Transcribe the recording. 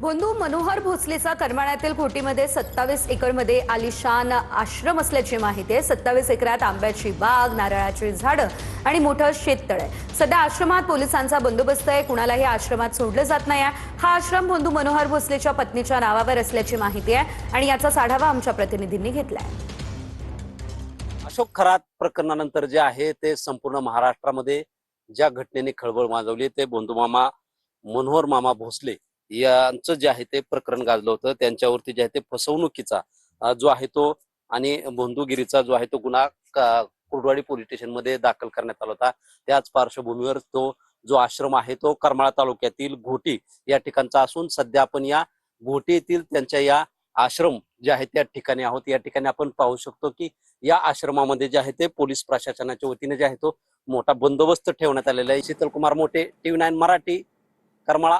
बंधू मनोहर भोसलेचा करमाळ्यातील घोटीमध्ये 27 एकरमध्ये आलिशान आश्रम असल्याची माहिती आहे। 27 एकरात आंब्याची बाग, नारळाची झाडं आणि मोठं शेततळ आहे। सध्या आश्रमात पोलिसांचा बंदोबस्त आहे। कुणालाही आश्रमात सोडलं जात नाही आहे। हा आश्रम बंधू मनोहर भोसलेच्या पत्नीच्या नावावर असल्याची माहिती आहे आणि याचा आढावा आमच्या प्रतिनिधींनी घेतलाय। अशोक खरात प्रकरणानंतर जे आहे ते संपूर्ण महाराष्ट्रामध्ये ज्या घटनेने खळबळ माजवली ते बंधुमामा मनोहर मामा भोसले यांचं जे आहे ते प्रकरण गाजलं होतं। त्यांच्यावरती जे आहे ते फसवणुकीचा जो आहे तो आणि बंधुगिरीचा जो आहे तो गुन्हा कुर्डवाडी पोलीस स्टेशन मध्ये दाखल करण्यात आला होता। त्याच पार्श्वभूमीवर तो जो आश्रम आहे तो करमाळा तालुक्यातील घोटी या ठिकाणचा असून सध्या आपण या घोटी येथील त्यांच्या या आश्रम जे आहे त्या ठिकाणी आहोत। या ठिकाणी आपण पाहू शकतो की या आश्रमामध्ये जे आहे ते पोलीस प्रशासनाच्या वतीने जे आहे तो मोठा बंदोबस्त ठेवण्यात आलेला आहे। शीतल कुमार मोठे, TV9 मराठी, करमाळा।